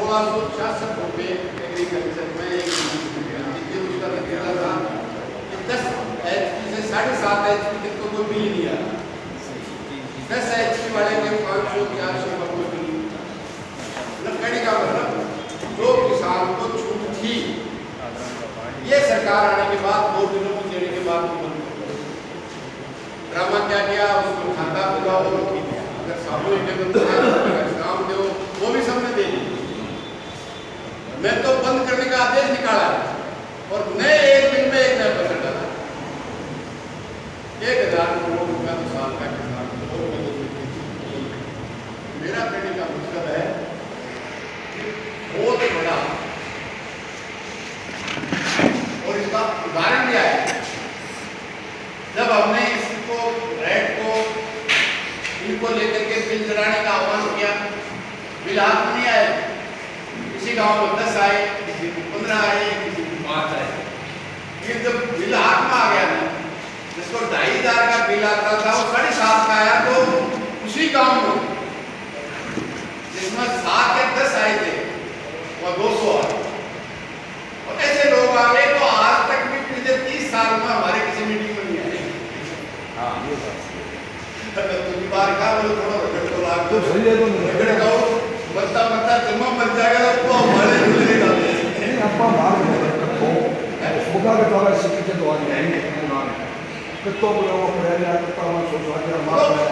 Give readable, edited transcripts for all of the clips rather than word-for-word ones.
1666 रुपये एग्रीकल्चर में एक देखिए उसका नतीजा था कि 10 HP से 7.5 HP तक तो कोई बिल ही नहीं आता, 10 HP वाले के 500-400 का कोई बिल नहीं। मतलब कहने का मतलब जो किसान को छूट थी ये सरकार आने के बाद 2 दिनों में देने के बाद ड्रामा क्या किया, उसको खाता खुलाओ, अगर सामूहिक काम दो वो भी सबने दे दी। मैं तो बंद करने का आदेश निकाला और नए एक दिन में एक नया बजट डाला, 1000 करोड़ रुपया तो साल का किसान को। मेरा कहने का मतलब है कि बहुत बड़ा और इसका उदाहरण दिया है। जब हमने इसको रेड को इनको लेकर के बिल जलाने का आह्वान किया, बिल हाथ में नहीं आए, किसी गांव में 10 आए, किसी को 15 आए, किसी को 5 आए। फिर जब बिल हाथ में आ गया ना, जिसको 2500 का बिल आता था वो 7.5 का आया, तो उसी गांव में जिसमें 7 या 10 आए थे वो 200 आए। और ऐसे लोग आ गए तो आज तक भी पिछले 30 साल में हमारे किसी मीटिंग में नहीं आए। हाँ ये बात तुम बार का बोलो थोड़ा रगड़ तो लाग तो सही है, तो रगड़ गाओ बत्ता जन्म बन जाएगा तो हमारे मिलेगा नहीं अपा मार को होगा के द्वारा सिटी के द्वारा नहीं ना तो बोलो वो पहले आता तो हम सोच रहे मार है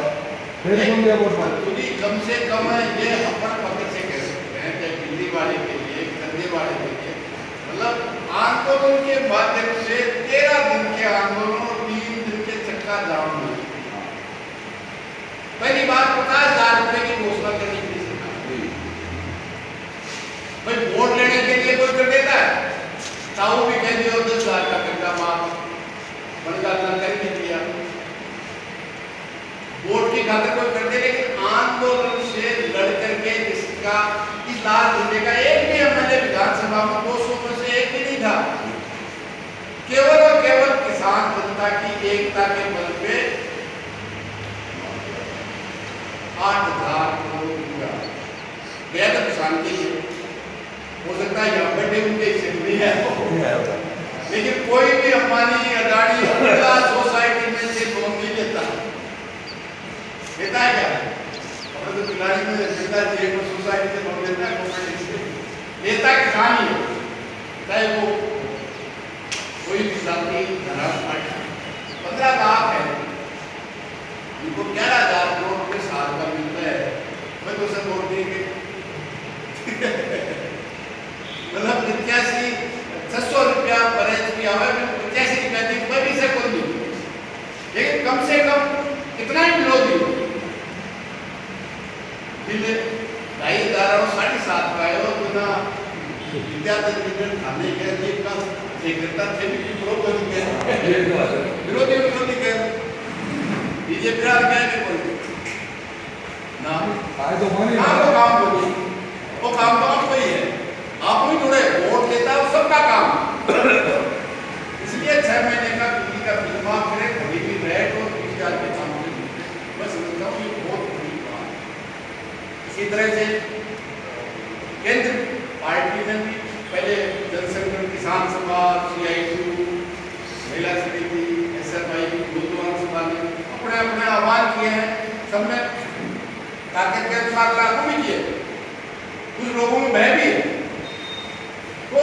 फिर तुम ये बोल तुझी कम से कम ये अपन पकड़ से कह सकते हैं कि दिल्ली वाले के लिए, कंधे वाले के लिए, मतलब आंदोलन के माध्यम से 13 दिन के आंदोलन और 3 दिन के चक्का जाम में पहली बार 50,000 रुपए की घोषणा करनी थी सरकार। भाई वोट लेने के लिए कोई कर देता है, ताऊ भी कह दिया 10,000 का कंधा माफ बनगा कर दिया, वोट की खातिर कोई कर दे। लेकिन आंदोलन से लड़ करके जिसका इस लाल झंडे का एक भी एमएलए विधानसभा में 200 में से एक भी नहीं था, केवल और केवल किसान जनता की एकता के बल पे 8,000 करोड़ रुपया गया तो किसान के लिए। हो सकता है यहाँ बैठे उनके हिस्से नहीं है, लेकिन कोई भी अंबानी अडानी सोसाइटी में से लोन नहीं लेता है क्या? अपने तो पिलाड़ी में जनता जी को सोसाइटी से लोन लेता है, गवर्नमेंट से लेता किसान ही है, चाहे वो कोई भी जाति धर्म पार्टी। 15 लाख है उनको 11,000 करोड़ रुपये साल का मिलता है। मैं तो सब वोट देंगे मतलब 600 रुपया पर HP आवे, 85 रुपया दी मैं भी से कौन दूँ, लेकिन कम से कम कितना ही विरोधी बिल 2,500 और 7.5 का है और बिना विद्यार्थी खाने के लिए का देखता थे भी विरोधी के बीजेपी आ गया कि बोल ना आए तो माने ना तो काम बोली वो काम तो आपको ही है, आप ही जुड़े वोट देता है सबका काम। इसलिए 6 महीने का बिजली का बिल माफ करे, कभी भी रेट और 20,000 के काम से मैं समझता हूँ ये बहुत बड़ी बात है। इसी तरह से केंद्र पार्टी ने भी पहले जनसंगठन किसान सभा, CITU, महिला समिति, SFI, गुरुद्वारा सभा ने अपने अपने आह्वान किए हैं, सबने ताकत के अनुसार लागू भी किए, कुछ लोगों में भय भी है। तो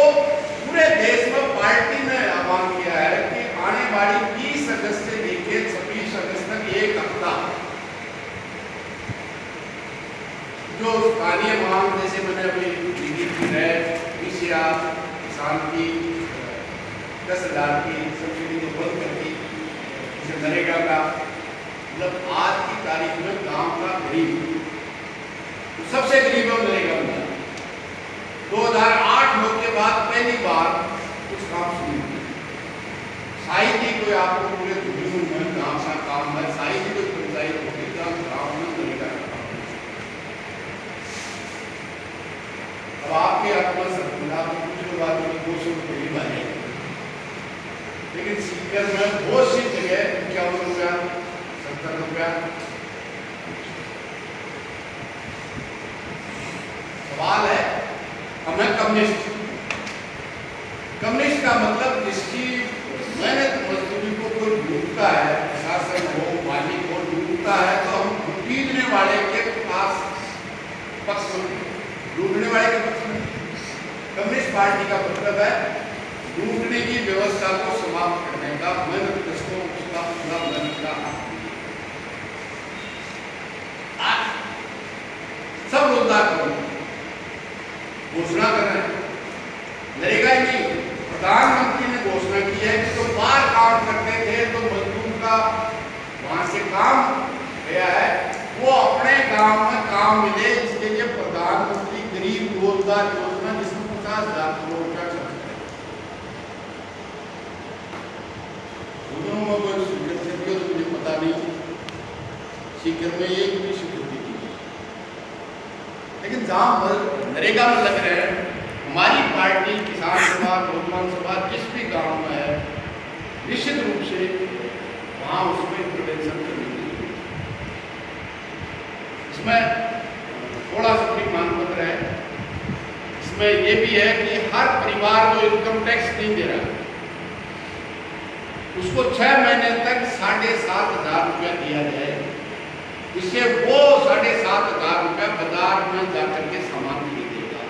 पूरे देश में पार्टी ने आह्वान किया है कि आने वाली 20 अगस्त से लेकर 26 अगस्त तक एक हफ्ता जो स्थानीय मांग जैसे मैंने अभी बिजली की रेट, PCR, किसान की 10,000 की सब्सिडी को बंद कर दी, जैसे नरेगा का, मतलब आज की तारीख में गांव का गरीब तो सबसे गरीब है नरेगा में 2008 होने के बाद पहली बार कुछ काम शुरू हुआ। शायद ही कोई आपको पूरे दुनिया में गांव का काम है, शायद ही कोई पंचायत होगी गांव में नरेगा का काम। अब आपके अपना सरकार कुछ लोग आदमी 200 रुपये भरे, लेकिन सीकर में बहुत सी जगह 51 रुपया, 70 रुपया। सवाल है हम हैं कम्युनिस्ट। कम्युनिस्ट का मतलब जिसकी मेहनत मजदूरी को कोई ढूंढता है, शासन हो मालिक को ढूंढता है, तो हम ढूंढने वाले के पास पक्ष में, ढूंढने वाले के पक्ष में। कम्युनिस्ट पार्टी का मतलब है ढूंढने की व्यवस्था को समाप्त करने का, मेहनत को उसका पूरा मेहनत का सब रोजगार करो घोषणा कर रहे हैं, नरेगा ही नहीं। प्रधानमंत्री ने घोषणा की है कि जो बाहर काम करते थे तो मजदूर का वहां से काम गया है, वो अपने गांव में काम मिले, इसके लिए प्रधानमंत्री गरीब रोजगार योजना जिसमें 50,000 करोड़ रुपया खर्च है। तो मुझे पता नहीं सीकर में एक भी स्वीकृति की, लेकिन जहां नरेगा में लग रहे हैं, हमारी पार्टी किसान सभा नौजवान सभा जिस भी गांव में है, निश्चित रूप से वहां उसमें इंटरवेंशन करनी चाहिए। इसमें थोड़ा सा भी मांग पत्र है, इसमें ये भी है कि हर परिवार को इनकम टैक्स नहीं दे रहा, उसको 6 महीने तक 7,500 रुपया दिया जाए, इससे वो 7,500 रुपया बाजार में जाकर के सामान खरीदेगा,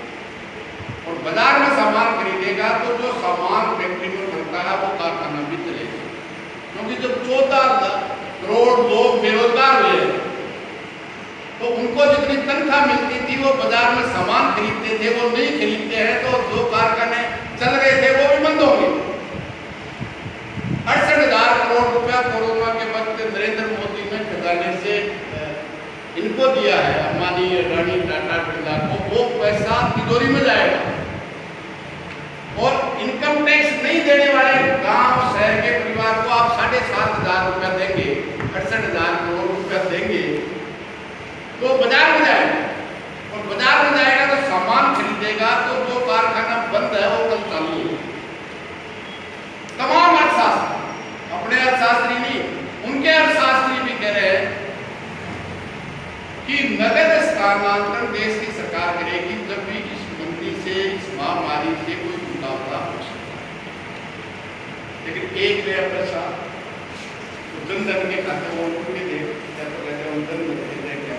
और बाजार में सामान खरीदेगा तो जो सामान फैक्ट्री में बनता है वो कारखाना भी चलेगा। क्योंकि जब 14 करोड़ लोग बेरोजगार हुए तो उनको जितनी तनख्वाह मिलती थी वो बाजार में सामान खरीदते थे, वो नहीं खरीदते हैं तो जो कारखाने चल रहे थे वो भी बंद होंगे। 68,000 करोड़ रुपया कोरोना के वक्त नरेंद्र मोदी ने खजाने से इनको दिया है, अंबानी अडानी टाटा बिरला को, वो पैसा तिजोरी में जाएगा, और इनकम टैक्स नहीं देने वाले गांव शहर के परिवार को आप 7,500 रुपया देंगे, 68,000 करोड़ रुपया देंगे, तो बाजार में जाएगा, और बाजार में जाएगा तो सामान खरीदेगा, तो जो कारखाना बंद है वो कल चालू होगा। तमाम अर्थशास्त्री, अपने अर्थशास्त्री नहीं, उनके अर्थशास्त्री भी कह रहे हैं कि नगद स्थानांतरण देश की सरकार करेगी जब भी इस मंदी से, इस महामारी से कोई मुकाबला हो सकता है। लेकिन एक नया पैसा जन धन के खाते में उनके दे, क्या तो कहते हैं जन धन के दे, क्या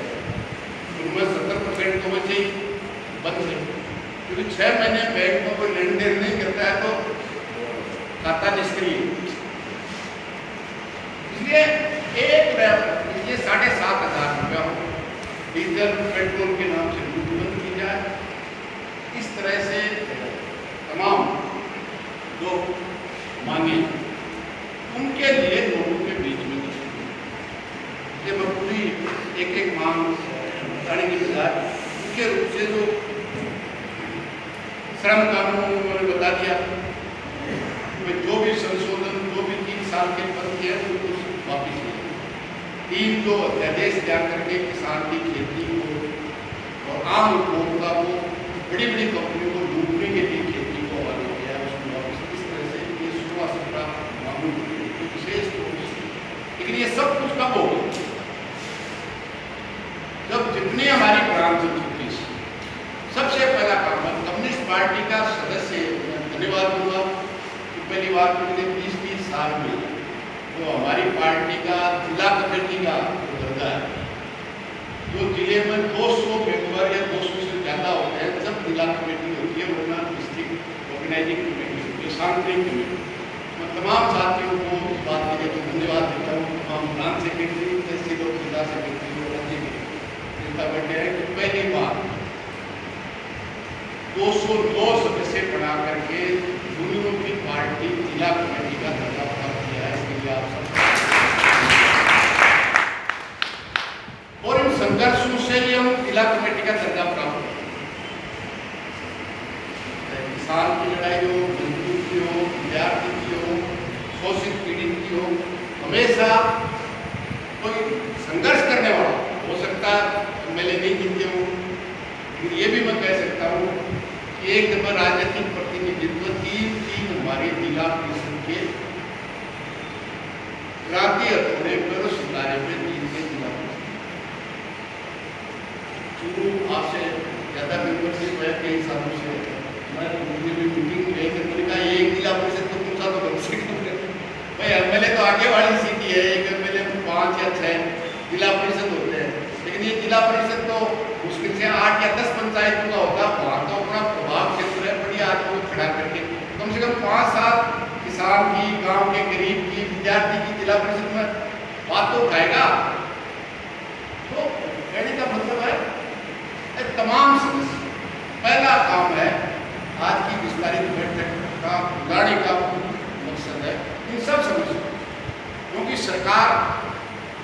उनमें 70% तो बचे ही बंद है, क्योंकि 6 महीने बैंक में कोई लेन देन नहीं करता है तो खाता निष्क्रिय। इसलिए एक ये 7,500 रुपया डीजल पेट्रोल के नाम से बंद की जाए। इस तरह से तमाम जो मांगे उनके लिए लोगों के बीच में ये पूरी एक मांग बताने की बजाय मुख्य रूप से जो श्रम कानून उन्होंने बता दिया, जो भी संशोधन, जो भी 3 साल के पद किए उनको वापिस ले, 3 जो अध्यादेश जाकर के किसान की खेती को और आम उपभोक्ता को, बड़ी बड़ी कंपनी को डूबने के लिए खेती को हवाले किया, उसको वापिस। इस तरह से ये 16-17 मामूल विशेष रूप से, लेकिन ये सब कुछ कब होगा जब जितनी हमारी प्रांत चुकी। सबसे पहला काम है कम्युनिस्ट पार्टी का सदस्य, धन्यवाद दूंगा कि पहली बार पिछले 30 साल में जो हमारी पार्टी का जिला कमेटी का दर्जा है, जो जिले में 200 मेंबर या 200 से ज़्यादा होते हैं, जब जिला कमेटी होती है, वरना डिस्ट्रिक्ट ऑर्गेनाइजिंग कमेटी होती है, सांगठनिक कमेटी। मैं तमाम साथियों को इस बात के लिए धन्यवाद देता हूँ, तमाम ब्रांच सेक्रेटरी, तहसील और जिला सेक्रेटरी और राज्य के नेता बैठे हैं कि पहली बार 209 सदस्य बना करके दुनिया की पार्टी जिला कमेटी का दर्जा प्राप्त किया है। इसके लिए आप सब, और इन संघर्षों से ही हम जिला कमेटी का दर्जा प्राप्त किया। किसान की लड़ाई हो, मजदूर की हो, विद्यार्थी की हो, शोषित पीड़ित की हो, हमेशा कोई संघर्ष करने वाला हो सकता है, MLA नहीं जीते हो, लेकिन ये भी मैं कह सकता हूँ कि एक दफा राजनीतिक प्रतिनिधित्व 3 हमारे जिला परिषद के क्रांति हथौड़े पर सितारे पे 3 के जिला परिषद। आपसे ज़्यादा मेंबरशिप है कई सालों से। मैं मुझे भी मीटिंग गई थी, मैंने कहा ये एक जिला परिषद तो पूछा तो कम से कम भाई एमएलए तो आगे वाली सीट ही है, एक एमएलए में 5 या 6 जिला परिषद होते हैं, लेकिन ये जिला परिषद तो मुश्किल से 8 या 10 पंचायतों का होगा। वहाँ तो अपना प्रभाव क्षेत्र है, बड़ी आदमी को खड़ा करके कम से कम 5-7 किसान की, गांव के गरीब की, विद्यार्थी की जिला परिषद में बात तो उठाएगा। तो कहने का मतलब है तमाम समस्या पहला काम है आज की विस्तारित बैठक का लाने का मकसद है इन सब समस्या, क्योंकि सरकार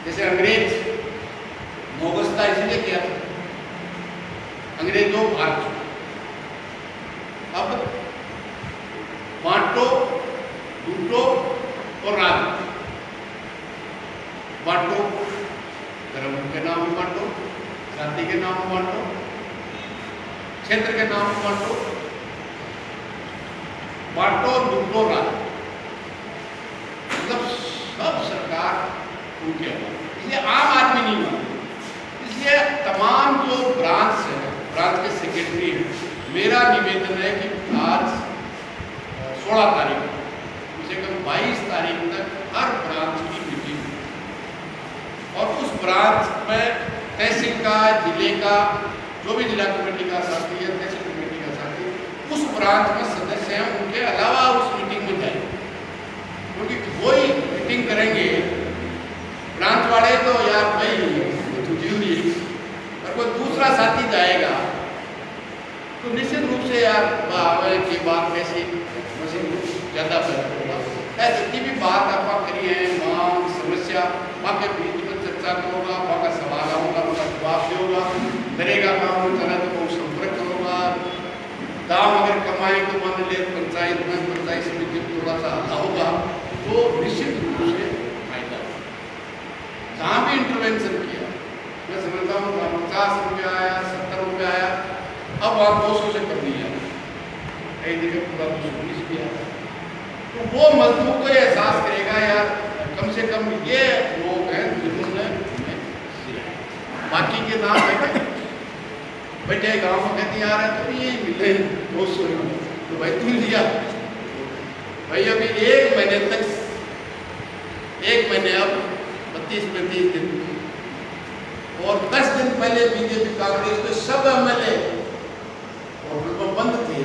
जैसे अंग्रेज नौगस्ता इसलिए किया था, अंग्रेजों भाग चुके, अब बांटो लूटो और राज बांटो, धर्म के नाम में बांटो, जाति के नाम में बांटो, क्षेत्र के नाम में बांटो, बांटो लूटो राज, मतलब सब सरकार उनके, इसलिए आम आदमी नहीं मानते। इसलिए तमाम जो ब्रांच है, ब्रांच के सेक्रेटरी हैं, मेरा निवेदन है कि आज 16 तारीख कम से कम 22 तारीख तक हर ब्रांच की मीटिंग, और उस ब्रांच में तहसील का, जिले का, जो भी जिला कमेटी का साथी है, तहसील कमेटी का साथी, उस ब्रांच में सदस्य हैं, उनके अलावा उस मीटिंग में जाए, क्योंकि वही मीटिंग करेंगे ब्रांच वाले तो यार भाई तो जरूरी है, और कोई दूसरा साथी जाएगा तो निश्चित रूप से यार की बात कैसी मशीन ज़्यादा बेहतर होगा। जितनी भी बात आप करी है, मांग समस्या, वहाँ के बीच में चर्चा करोगा, वहाँ का सवाल होगा, वहाँ का जवाब भी होगा, करेगा काम में चला तो संपर्क करोगा, दाम अगर कमाए तो मान ले पंचायत में पंचायत समिति में थोड़ा सा हल्ला होगा तो निश्चित रूप से फायदा होगा। जहाँ भी इंटरवेंशन किया, मैं समझता हूँ 50 रुपये आया, 70 रुपये आया, अब आप 200 से कर दिया, कई जगह पूरा 220 भी आया, तो वो मजदूर को एहसास करेगा यार कम से कम ये लोग हैं जिन्होंने बाकी के नाम बैठे गाँव में कहती आ रहे तो ये मिले 200, तो भाई तुम लिया भाई अभी 1 महीने तक, 1 महीने अब 32-35 दिन, और 10 दिन पहले बीजेपी कांग्रेस के सब एमएलए होटल बंद थे,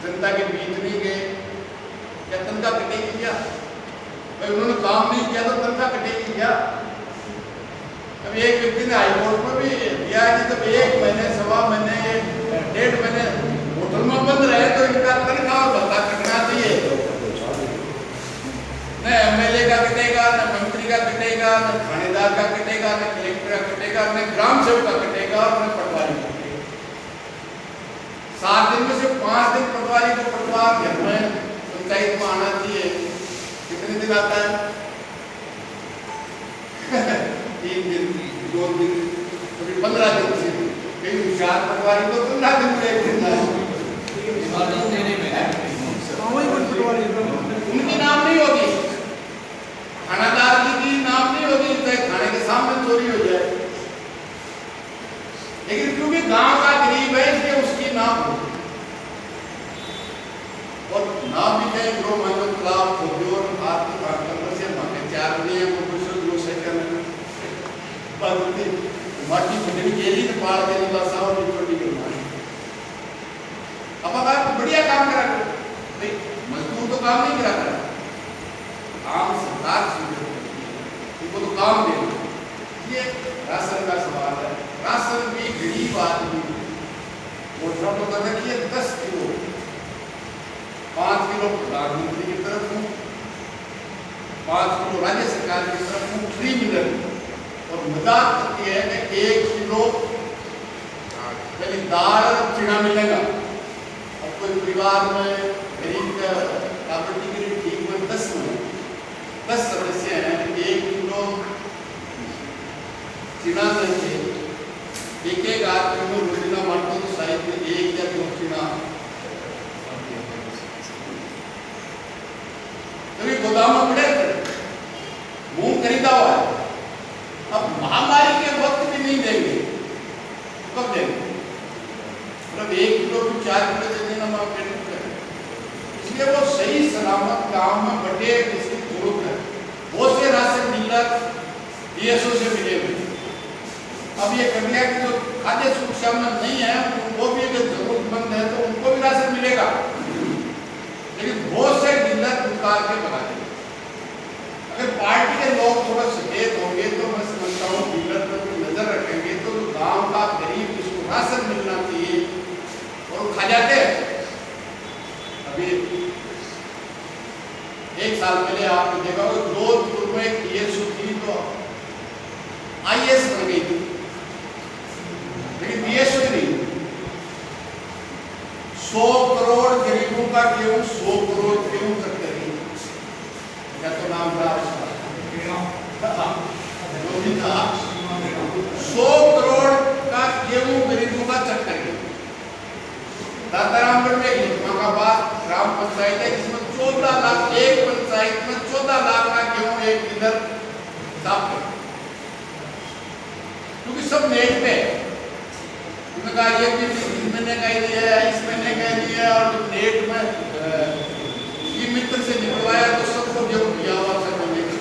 जनता के बीच नहीं गए, क्या तनख्वाह कटेगी क्या? भाई उन्होंने काम नहीं किया तो तनख्वाह कटेगी क्या? अब एक व्यक्ति ने हाईकोर्ट में भी दिया कि जब 1 महीने, 1.25 महीने, 1.5 महीने होटल में बंद रहे तो इनका तनख्वाह और भत्ता कटना चाहिए। न एमएलए का कटेगा, न मंत्री का कटेगा, न थानेदार का कटेगा, न कलेक्टर का कटेगा, न ग्राम सेवक का कटेगा, और न पटवारी का कटेगा। 7 दिन में से 5 दिन पटवारी को पटवार घर में पंचायत में आना चाहिए, कितने दिन आता है? 3 दिन, 2 दिन, कभी 15 दिन से, कई होशियार पटवारी को 15 दिन में 1 दिन आए, उनकी नाम नहीं होगी, थानादार की नाम नहीं होगी, चाहे थाने के सामने चोरी हो जाए, लेकिन क्योंकि गांव का गरीब है इसलिए उसकी नाम हो, और नाम भी कहीं गृह मानव तालाब खोजोर आर्थिक आक्रमण से मांगे 4 दिए वो कुछ जो सेकंड बागुती माटी फटनी केली ने पाड़ के निवासा और छोटी करवाई। अब आप बढ़िया काम करा करो भाई, मजदूर तो काम नहीं करा करा, आम सरकार उनको तो काम देना। ये राशन का सवाल है, राशन भी गरीब आदमी वोटरों को कर रखिए 10 किलो, 5 किलो प्रधानमंत्री की तरफ हूँ, 5 किलो राज्य सरकार की तरफ हूँ, फ्री मिल, और मजाक करती है कि 1 किलो पहले दाल और चीना मिलेगा। अब कोई परिवार में गरीब का प्रॉपर्टी के लिए ठीक में 10 सदस्य हैं, 1 किलो चीना देंगे, एक आदमी को रोजीना बांटो तो शायद 1 या 2 चीना कभी गोदाम में पड़े, मूंग खरीदा हुआ है, अब महामारी के वक्त भी नहीं देंगे, कब देंगे? 4 किलो दे देना माँ पेट में, इसलिए वो सही सलामत गांव में बटे इसकी जरूरत है। बहुत से राशन डीलर DSO से मिले हुए, अब ये कमियां की जो खाद्य सुरक्षा में नहीं है वो भी अगर जरूरतमंद है तो उनको भी राशन मिलेगा, लेकिन बहुत से डीलर दुकान के बना देंगे। अगर पार्टी के लोग थोड़ा सचेत होंगे तो मैं समझता हूँ डीलर पर नजर रखेंगे तो गांव का गरीब जिसको राशन मिलना चाहिए और वो खा जाते हैं। अभी 1 साल पहले आपने देखा होगा जोधपुर में DSO थी तो IAS बन गई थी, लेकिन DSO नहीं। 100 करोड़ गरीबों का गेहूं 100 करोड़ गेहूं तक करी, क्या तो नाम था उसका, जो भी था 100 करोड़ का गेहूं गरीबों का चक्कर गया। दातारामगढ़ में हिमाकाबाद ग्राम पंचायत है जिसमें 14 लाख, एक पंचायत में 14 लाख का गेहूं एक डीलर साफ कर, क्योंकि सब नेट पे उन्होंने कहा ये भी इस महीने का ही दिया है, इस महीने का ही दिया है, और नेट में ये मित्र से निकलवाया तो सबको गेहूं दिया हुआ सब मिलेगा।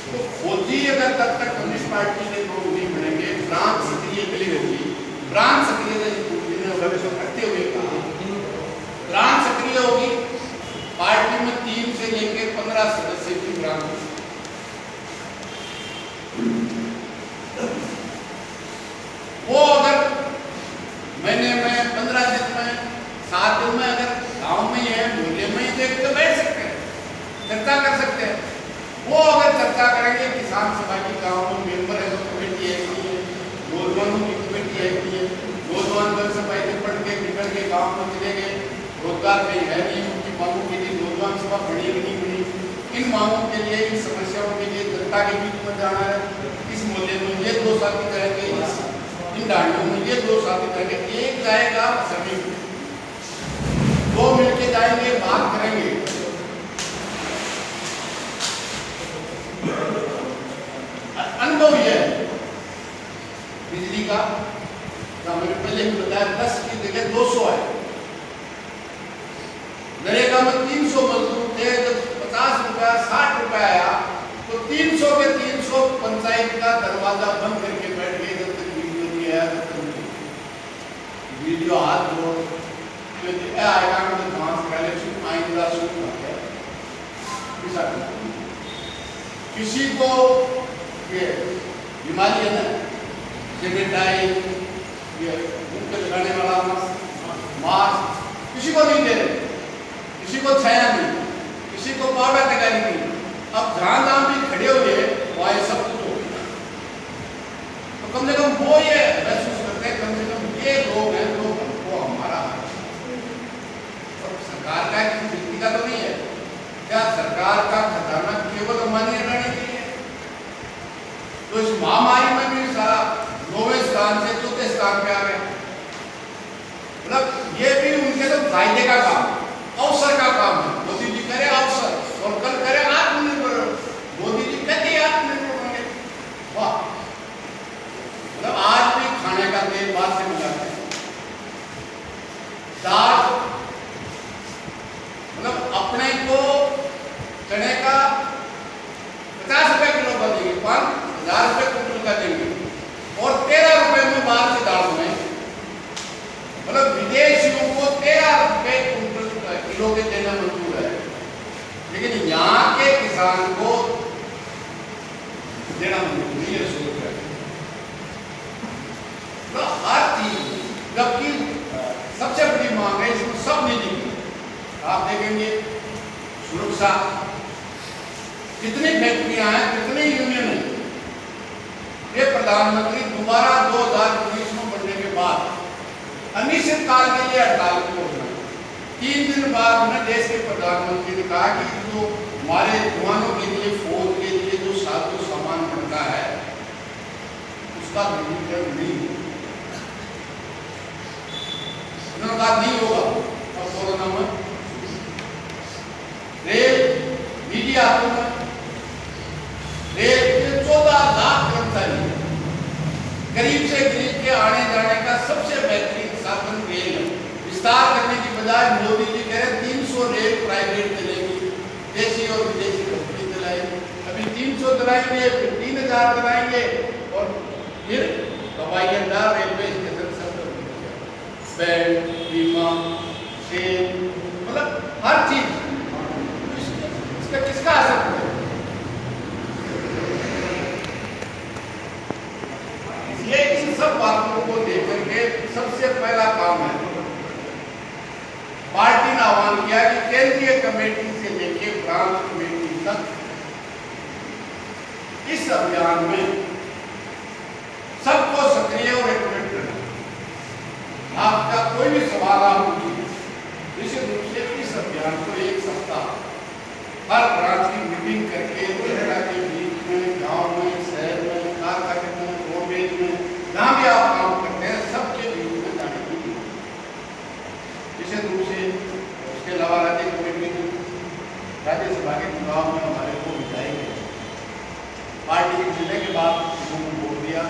तो फौजी अगर तब तक कम्युनिस्ट पार्टी के लोग नहीं बनेंगे, ब्रांच सक्रिय मिली होगी, ब्रांच सक्रिय करते हुए कहा ब्रांच सक्रिय होगी, पार्टी में 3 से लेकर 15 सदस्य की ब्रांच, वो अगर महीने में 15 दिन में 7 दिन में अगर गांव में ही है, मोहल्ले में ही देख तो बैठ सकते हैं, चर्चा कर सकते हैं। वो अगर चर्चा करेंगे, किसान सभा की गांव में मेंबर है तो कमेटी है कि नौजवानों की कमेटी है कि नौजवान दल सभा से पढ़ के निकल के गाँव में चले गए, रोजगार कहीं है नहीं, उनकी मांगों के लिए नौजवान सभा बड़ी नहीं बनी, इन मांगों के लिए, इन समस्याओं के लिए जनता के बीच में जाना है। इस मोहल्ले में ये 2 साथी करेंगे, इन डांडियों में ये 2 साथी करेंगे, एक जाएगा सभी 2 मिलके जाएंगे, बात करेंगे। अनुभव ये है बिजली का, मैंने पहले भी बताया 10 की जगह 200 है। नरेगा में 300 मजदूर थे, जब 50 रुपया 60 रुपया आया तो 300 के 300 पंचायत का दरवाजा बंद करके बैठ गए, जब तक वीडियो नहीं आया तब तक वीडियो हाथ जोड़ आएगा तो घास कलेक्शन आइंदा शुरू हो गया। किसी को ये बीमारी है ना, सेनेटाइज, ये मुंह पे लगाने वाला मास्क किसी को नहीं दे रहे, किसी को छाया नहीं, किसी को पाउडर लगाई नहीं। अब जहां जहां भी खड़े हुए वहां सब कुछ हो गया, तो कम से कम वो ये महसूस करते हैं, कम से कम ये लोग हैं जो हमको हमारा सरकार का किसी व्यक्ति का तो नहीं है। क्या सरकार का खजाना केवल हमारी रहने के लिए? तो इस महामारी में भी सारा 9वें स्थान से 4थे स्थान पे आ गया, मतलब ये भी उनके तो फायदे का काम, अवसर का काम है। मोदी जी करे अवसर और कल करे आत्मनिर्भर, मोदी जी कहते आत्मनिर्भर होंगे, वाह, मतलब आज भी खाने का तेल बात से मिलाते हैं, दाल मतलब अपने को चने का 50 रुपए किलो का देंगे, 5,000 रुपए कुंटल का देंगे, और 13 रुपए में बाहर से दाल में, मतलब विदेशियों को 13 रुपए कुंटल किलो के देना मंजूर है, लेकिन यहाँ के किसान को देना मंजूर नहीं है 100 रुपए। तो हर चीज, जबकि सबसे बड़ी मांग है इसमें सब नहीं दी। आप देखेंगे सुरक्षा, कितनी फैक्ट्रियां हैं, कितनी यूनियन है। ये प्रधानमंत्री दोबारा 2019 में बनने के बाद अनिश्चित काल के लिए हड़ताल की घोषणा, 3 दिन बाद में देश के प्रधानमंत्री ने कहा कि जो हमारे जवानों के लिए, फौज के लिए जो साजो सामान बनता है उसका निजीकरण नहीं होगा। उन्होंने कहा नहीं होगा। और कोरोना में रेल मीडिया रेल के 14 लाख कर्मचारी गरीब से गरीब के आने जाने का सबसे बेहतरीन साधन विस्तार करने की बजाय मोदी जी कह रहे 300 रेल प्राइवेट चलेगी, देशी और विदेशी कंपनी चलाएगी। अभी 300 चलाएंगे, फिर 3000 चलाएंगे, और फिर हवाई अड्डा, रेलवे स्टेशन सब बैंक, बीमा, सेल, मतलब हर चीज। इसका किसका असर है? ये इन सब बातों को लेकर के सबसे पहला काम है, पार्टी ने आह्वान किया कि केंद्रीय कमेटी से लेकर ब्रांच कमेटी तक इस अभियान में सबको सक्रिय और एक्टिवेट करना। आपका कोई भी सवाल आप पूछिए, निश्चित रूप से इस अभियान को एक सप्ताह हर ब्रांच की मीटिंग करके जनता के बीच में, गांव में, शहर में, कारखाने में, रोडवेज में, जहाँ भी आप काम करते हैं सबके बीच में जाने की निश्चित रूप से। उसके अलावा राज्य कमेटी राज्यसभा के चुनाव में हमारे को विधायक है, पार्टी के जिले के बाद उन्होंने वोट दिया,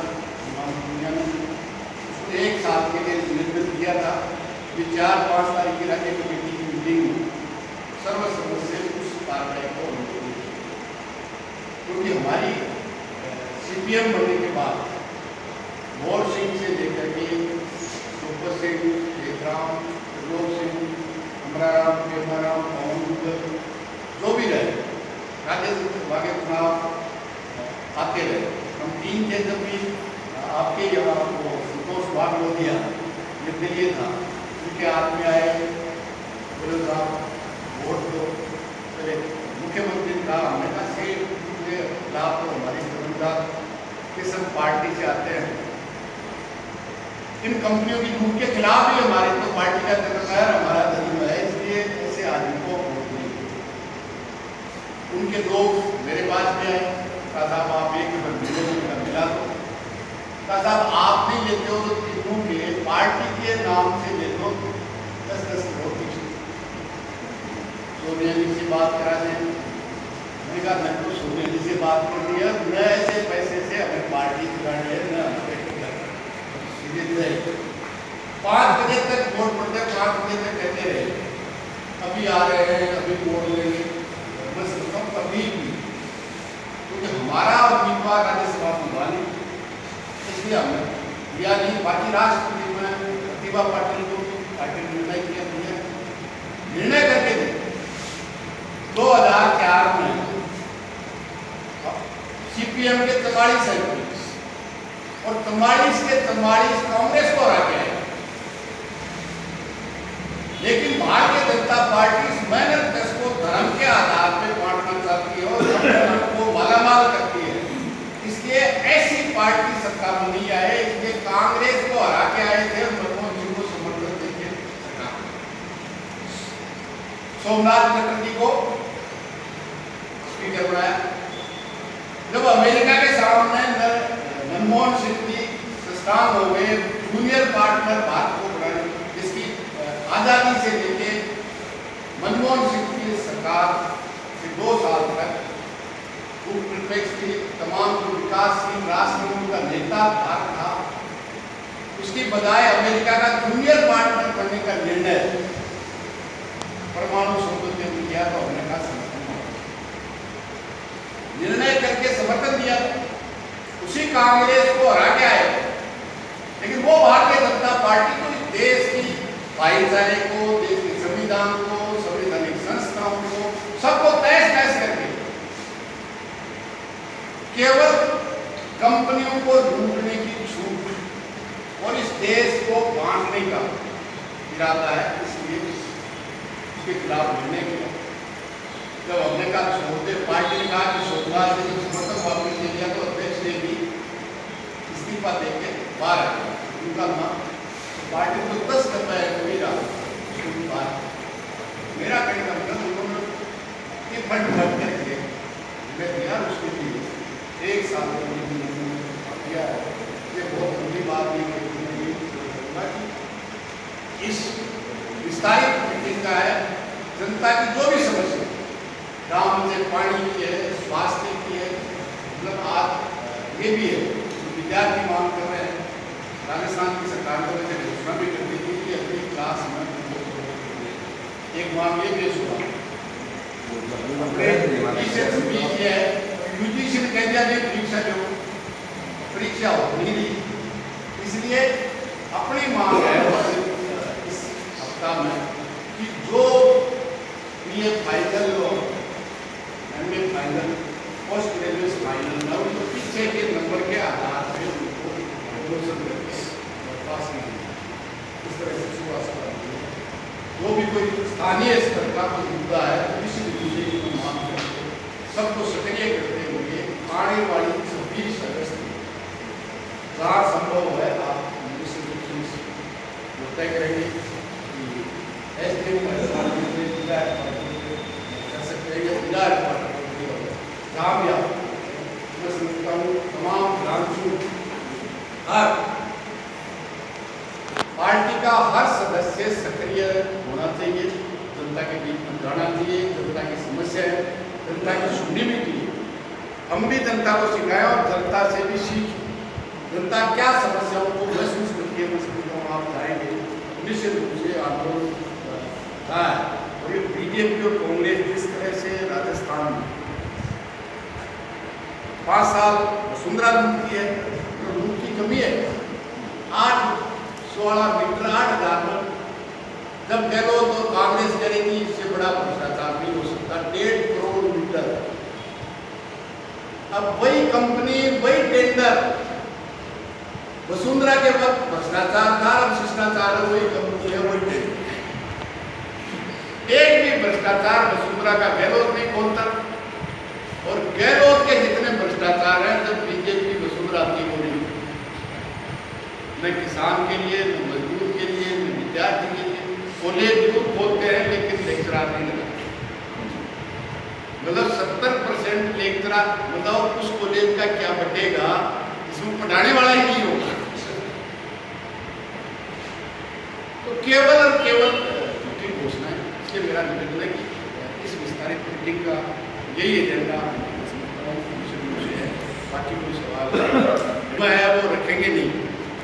उसको 1 साल के लिए निर्मित किया था कि 4-5 तारीख की राज्य कमेटी की मीटिंग में सर्वसम्मत से उस कार्रवाई को मंजूरी दी। क्योंकि हमारी सीपीएम बनने के बाद मोहन सिंह से लेकर के सुपर सिंह, देवराम, त्रिलोक सिंह, अमराराम, केमाराम, पवन, जो भी रहे, राज्यसभा के चुनाव आते रहे। हम 3 थे जब भी आपके यहाँ वो संतोष बागलोदिया निर्दलीय था, उनके हाथ में आए, बोले साहब वोट दो। पहले मुख्यमंत्री कहा, हमने कहा से लाभ तो हमारी कर्मचार किस पार्टी से आते हैं, इन कंपनियों की लूट के खिलाफ ही हमारे तो पार्टी का धर्म है, हमारा धर्म है, इसलिए ऐसे आदमी को वोट नहीं। उनके लोग मेरे पास भी आए, कहा साहब आप एक मिला दो, कहा साहब आप नहीं लेते हो तो तीनों के पार्टी के नाम से ले दो 10-10 करोड़ की। सोनिया जी से बात करा दें, मैंने कहा मैं तो सोनिया जी से बात कर रही है, न ऐसे पैसे से हमें पार्टी चुरानी है, न सीधे 5 बजे तक वोट पड़ते, 5 बजे तक कहते रहे अभी आ रहे हैं, अभी वोट लेंगे। मैं समझता हूँ कभी भी, क्योंकि हमारा उम्मीदवार राज्यसभा में हुआ नहीं, इसलिए हमने दिया नहीं। बाकी राष्ट्रपति में प्रतिभा पाटिल को पार्टी ने निर्णय किया, निर्णय करके थे 2004 में सीपीएम के 44 एमपी और 44 के 44 कांग्रेस को हरा के आए, लेकिन भारतीय जनता पार्टी इस मेहनत को धर्म के आधार पर बांटना चाहती है और धर्म को मालामाल करती है, इसलिए ऐसी पार्टी सत्ता में नहीं आए, इसलिए कांग्रेस को हरा के आए थे और मनमोहन सिंह को समर्थन देके सोमनाथ चटर्जी को स्पीकर बनाया। जब अमेरिका के सामने मनमोहन सिंह जी स्ट्रांग हो गए, जूनियर पार्टनर भारत को बनाए, जिसकी आजादी से लेके मनमोहन सिंह की सरकार के 2 साल तक की तमाम जो विकासशील राष्ट्रों का नेता भारत था, उसकी बजाय अमेरिका का जूनियर पार्टनर बनने का निर्णय परमाणु समझौते में किया, तो हमने कहा निर्णय करके समर्थन दिया, उसी कांग्रेस को हरा के आए। लेकिन वो भारतीय जनता पार्टी को इस देश की भाईचारे को, देश के संविधान को, संवैधानिक संस्थाओं को, सबको तहस-नहस करके केवल कंपनियों को लूटने की छूट और इस देश को बांटने का इरादा है, इसलिए उसके खिलाफ निर्णय किया। जब हमने कहा छोड़ते, पार्टी ने कहा कि सोमवार से जब समर्थन वापस ले लिया, तो अध्यक्ष ने भी इस्तीफा देके बाहर आ गया उनका नाम। पार्टी को 10 करना है कोई बात, मेरा कहने का मतलब उन्होंने फंड भर करके मैं दिया, उसके लिए 1 साल किया है। ये बहुत बड़ी बात नहीं है, इस विस्तारित मीटिंग का है, जनता की जो भी समस्या, गाँव से पानी की है, स्वास्थ्य की है, मतलब आज ये भी है, विद्यार्थी मांग कर रहे हैं। राजस्थान की सरकार को वैसे घोषणा भी कर दी थी कि अगली क्लास में एक मामले में सुना यूजीसी ने कह दिया कि परीक्षा जो परीक्षा हो नहीं रही, इसलिए अपनी मांग है इस हफ्ता में कि जो ये फाइनल और MA final post graduation final ना उनको पीछे के नंबर के आधार पर उनको प्रमोशन पास नहीं, इस तरह से शुरुआत करती है। जो भी कोई स्थानीय स्तर का कोई मुद्दा है तो किसी भी दूसरे की मांग करके सबको सक्रिय करते हुए आने वाली 26 अगस्त जहाँ संभव है आप निश्चित रूप से तय करेंगे कि ऐसे जिला कर सकते हैं या जिला जहाँ भी आप, मैं समझता हूँ तमाम ब्रांचों हर पार्टी का हर सदस्य सक्रिय होना चाहिए, जनता के बीच में जाना चाहिए, जनता की समस्या है, जनता की सुननी भी चाहिए। हम भी जनता को सिखाएं और जनता से भी सीखें, जनता क्या समस्याओं को महसूस करती है, मैं समझता हूँ आप जाएंगे निश्चित रूप से आंदोलन है। और ये बीजेपी और कांग्रेस जिस तरह से राजस्थान में 5 साल वसुंधरा लूट की है, तो लूट की कमी है 16 मीटर 8,000 में, जब कह लो तो कांग्रेस करेगी इससे बड़ा भ्रष्टाचार नहीं हो सकता 1.5 करोड़ मीटर। अब वही कंपनी वही टेंडर वसुंधरा के वक्त भ्रष्टाचार था, अब शिष्टाचार है, वही कंपनी है वही टेंडर। एक भी भ्रष्टाचार वसुंधरा का गहलोत नहीं खोलता, और गहलोत के जितने भ्रष्टाचार हैं जब बीजेपी वसुंधरा आती हो नहीं, न किसान के लिए, न मजदूर के लिए, न विद्यार्थी के लिए। कॉलेज जरूर खोलते हैं लेकिन लेक्चरार नहीं लगाते, मतलब 70% लेक्चरार, मतलब उस कॉलेज का क्या बटेगा जिसमें पढ़ाने वाला ही नहीं होगा। तो केवल और केवल झूठी घोषणा है। इसलिए मेरा निवेदन है कि इस विस्तारित मीटिंग का यही एजेंडा है, बाकी कोई सवाल है वो रखेंगे नहीं।